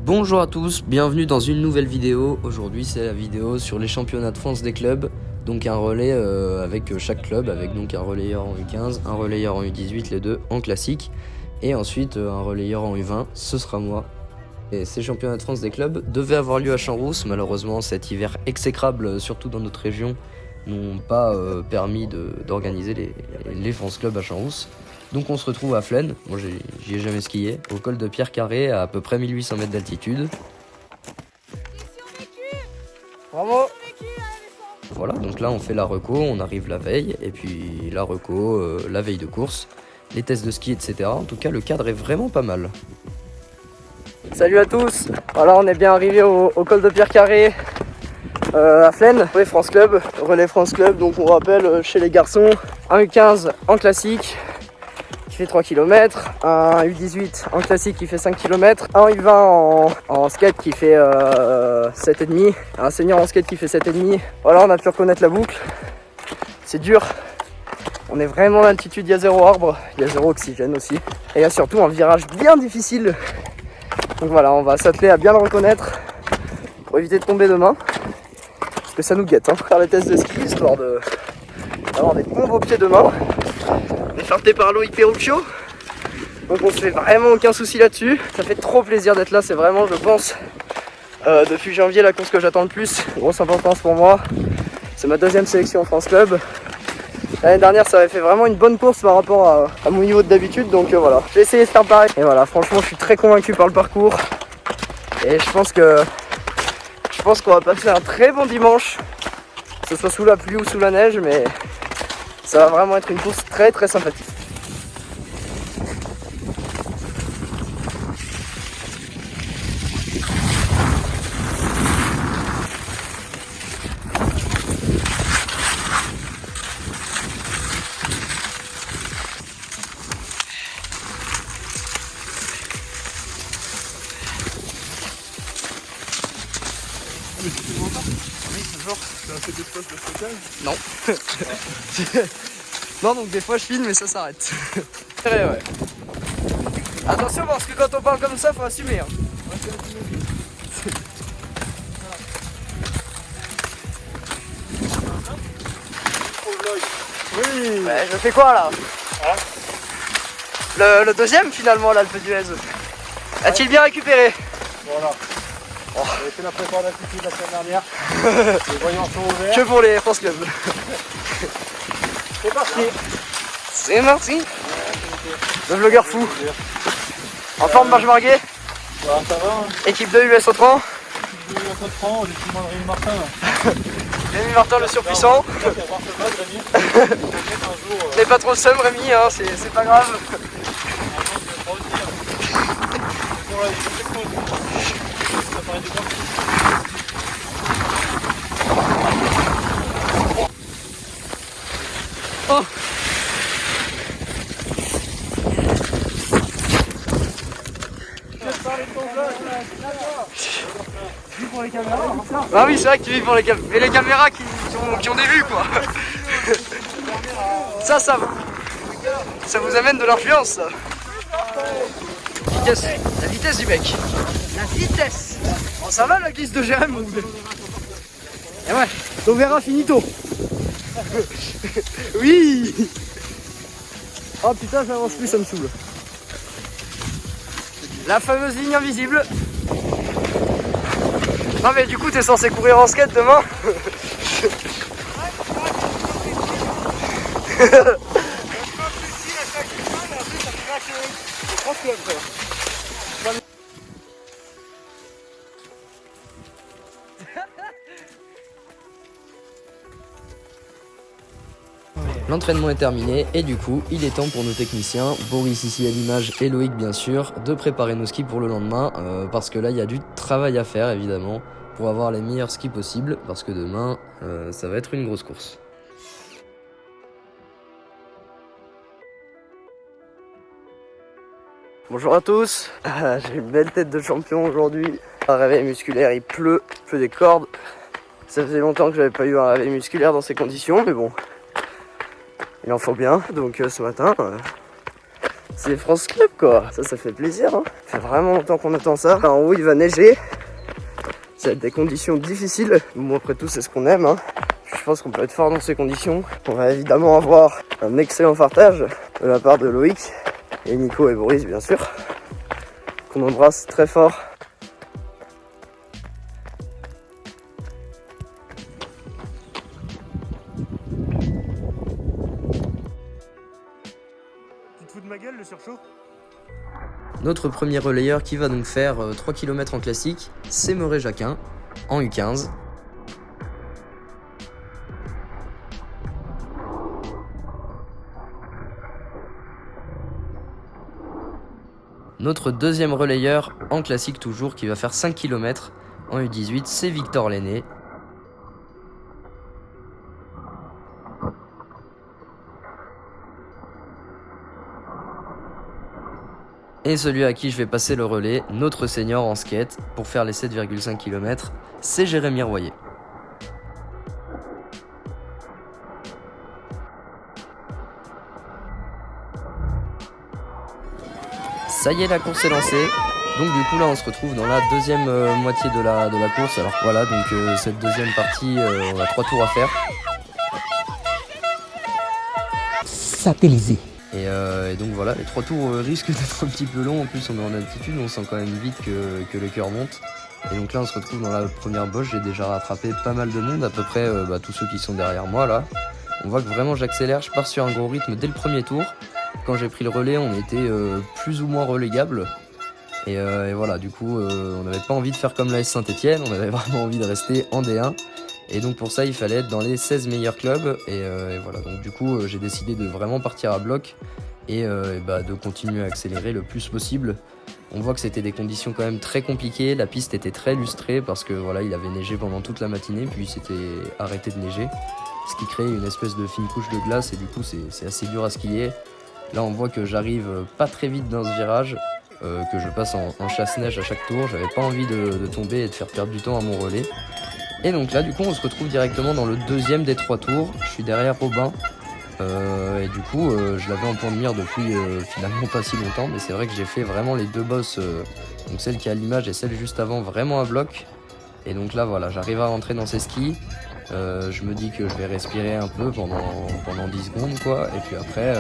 Bonjour à tous, bienvenue dans une nouvelle vidéo. Aujourd'hui c'est la vidéo sur les championnats de France des clubs. Donc un relais avec chaque club, avec donc un relayeur en U15, un relayeur en U18, les deux en classique. Et ensuite un relayeur en U20, ce sera moi. Et ces championnats de France des clubs devaient avoir lieu à Champs-Rousse. Malheureusement cet hiver exécrable, surtout dans notre région, n'ont pas permis d'organiser les France Clubs à Champs-Rousse. Donc on se retrouve à Flaine, moi j'y ai jamais skié, au col de Pierre Carré à peu près 1800 mètres d'altitude. Bravo. Voilà, donc là on fait la reco, on arrive la veille, et puis la reco, la veille de course, les tests de ski, etc. En tout cas le cadre est vraiment pas mal. Salut à tous. Voilà, on est bien arrivé au col de Pierre Carré à Flaine, relais France Club, donc on rappelle chez les garçons, un U15 en classique qui fait 3 km, un U18 en classique qui fait 5 km, un U20 en skate qui fait 7,5, un senior en skate qui fait 7,5. Voilà, on a pu reconnaître la boucle. C'est dur. On est vraiment à l'altitude, il y a 0 arbre, il y a 0 oxygène aussi. Et il y a surtout un virage bien difficile. Donc voilà, on va s'atteler à bien le reconnaître pour éviter de tomber demain. Parce que ça nous guette, hein. Faire les tests de ski, histoire d'avoir des bons beaux pieds demain. On est farté par Loïc Perruccio, donc on se fait vraiment aucun souci là-dessus. Ça fait trop plaisir d'être là, c'est vraiment, je pense, depuis janvier la course que j'attends le plus. Grosse importance pour moi, c'est ma deuxième sélection en France Club. L'année dernière ça avait fait vraiment une bonne course par rapport à mon niveau d'habitude, donc voilà, j'ai essayé de faire pareil. Et voilà, franchement je suis très convaincu par le parcours, et je pense qu'on va passer un très bon dimanche, que ce soit sous la pluie ou sous la neige, mais ça va vraiment être une course très très sympathique. Oui, toujours. Tu as fait des postes de stockage? Non. Non, donc des fois je filme mais ça s'arrête. Ouais. Attention parce que quand on parle comme ça, faut assumer. Hein. Oui. Ouais, je fais quoi là? Le deuxième finalement l'Alpe d'Huez. A-t-il bien récupéré? Voilà. On avait fait la prépa d'altitude la semaine dernière. Les voyants sont ouverts. Que pour les France Club. C'est parti. C'est parti. Le vlogueur fou. En forme Marge Marguet. Voilà, ça va. Hein. Équipe de US Autran. J'ai eu un peu de franc, j'ai tout Rémi Martin. Rémi Martin le surpuissant. T'es pas trop le seum Rémi, hein, c'est pas grave. Oh. Ah oui, c'est vrai que tu vis pour les caméras. Et les caméras qui ont des vues quoi. Ça vous amène de l'influence ça. La vitesse du mec. La vitesse. Bon, ça va la glisse de Jérém. Et ouais, on verra finito. Oui. Oh putain, j'avance plus, ça me saoule. La fameuse ligne invisible. Non mais du coup t'es censé courir en skate demain. L'entraînement est terminé et du coup il est temps pour nos techniciens, Boris ici à l'image et Loïc bien sûr, de préparer nos skis pour le lendemain parce que là il y a du travail à faire évidemment pour avoir les meilleurs skis possibles parce que demain ça va être une grosse course. Bonjour à tous, j'ai une belle tête de champion aujourd'hui. Un réveil musculaire, il pleut des cordes. Ça faisait longtemps que j'avais pas eu un réveil musculaire dans ces conditions, mais bon, il en faut bien. Donc ce matin, c'est France Club quoi, ça fait plaisir. Hein. Ça fait vraiment longtemps qu'on attend ça. En haut il va neiger, ça va être des conditions difficiles. Bon après tout c'est ce qu'on aime. Hein. Je pense qu'on peut être fort dans ces conditions. On va évidemment avoir un excellent partage de la part de Loïc et Nico et Boris bien sûr, qu'on embrasse très fort. Tu te fous de ma gueule le surchaud? Notre premier relayeur qui va donc faire 3 km en classique, c'est Meuret Jacquin en U15. Notre deuxième relayeur en classique toujours qui va faire 5 km en U18, c'est Victor Lenné. Et celui à qui je vais passer le relais, notre senior en skate, pour faire les 7,5 km, c'est Jérémy Royer. Ça y est, la course est lancée. Donc du coup là on se retrouve dans la deuxième moitié de la course. Alors voilà, donc cette deuxième partie, on a 3 tours à faire. Satellisé. Et donc voilà, les 3 tours risquent d'être un petit peu longs. En plus on est en altitude, on sent quand même vite que le cœur monte. Et donc là on se retrouve dans la première bosse. J'ai déjà rattrapé pas mal de monde, à peu près tous ceux qui sont derrière moi là. On voit que vraiment j'accélère, je pars sur un gros rythme dès le premier tour. Quand j'ai pris le relais, on était plus ou moins relégable. Et voilà, du coup, on n'avait pas envie de faire comme l'AS Saint-Etienne, on avait vraiment envie de rester en D1. Et donc pour ça, il fallait être dans les 16 meilleurs clubs. Et voilà, donc du coup, j'ai décidé de vraiment partir à bloc et de continuer à accélérer le plus possible. On voit que c'était des conditions quand même très compliquées, la piste était très lustrée parce que voilà, il avait neigé pendant toute la matinée, puis c'était arrêté de neiger. Ce qui crée une espèce de fine couche de glace et du coup, c'est assez dur à skier. Là on voit que j'arrive pas très vite dans ce virage, que je passe en chasse-neige à chaque tour. J'avais pas envie de tomber et de faire perdre du temps à mon relais. Et donc là du coup on se retrouve directement dans le deuxième des 3 tours. Je suis derrière Robin et du coup je l'avais en point de mire depuis finalement pas si longtemps. Mais c'est vrai que j'ai fait vraiment les 2 bosses, donc celle qui est à l'image et celle juste avant, vraiment à bloc. Et donc là voilà, j'arrive à rentrer dans ces skis. Je me dis que je vais respirer un peu pendant 10 secondes quoi. Et puis après...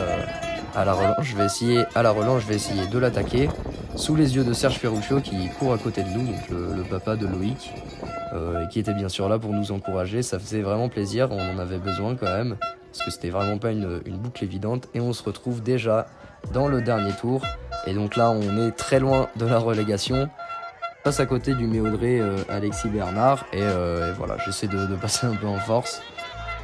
à la relance, je vais essayer de l'attaquer sous les yeux de Serge Ferruccio qui court à côté de nous, donc le papa de Loïc, et qui était bien sûr là pour nous encourager. Ça faisait vraiment plaisir, on en avait besoin quand même, parce que c'était vraiment pas une boucle évidente. Et on se retrouve déjà dans le dernier tour, et donc là on est très loin de la relégation, passe à côté du Méaudrey Alexis Bernard, et voilà, j'essaie de passer un peu en force.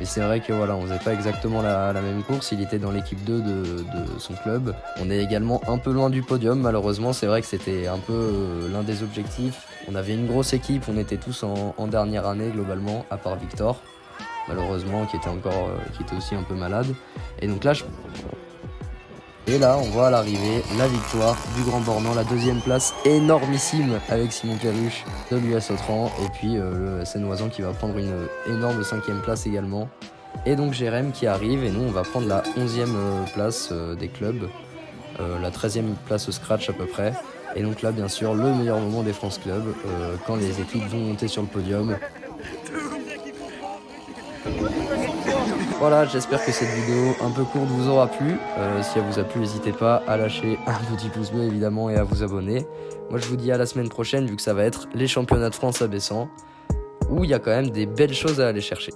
Mais c'est vrai que voilà, on faisait pas exactement la même course, il était dans l'équipe 2 de son club. On est également un peu loin du podium, malheureusement, c'est vrai que c'était un peu l'un des objectifs. On avait une grosse équipe, on était tous en dernière année globalement, à part Victor, malheureusement, qui était aussi un peu malade. Et donc là, Et là, on voit à l'arrivée la victoire du Grand Bornand, la 2e place énormissime avec Simon Perruche de l'US Autran, et puis le SN-Oisan qui va prendre une énorme 5e place également. Et donc Jérém qui arrive, et nous on va prendre la 11e place des clubs, la 13e place au scratch à peu près. Et donc là bien sûr le meilleur moment des France Club, quand les équipes vont monter sur le podium. Voilà, j'espère que cette vidéo un peu courte vous aura plu. Si elle vous a plu, n'hésitez pas à lâcher un petit pouce bleu évidemment et à vous abonner. Moi je vous dis à la semaine prochaine, vu que ça va être les championnats de France abaissants, où il y a quand même des belles choses à aller chercher.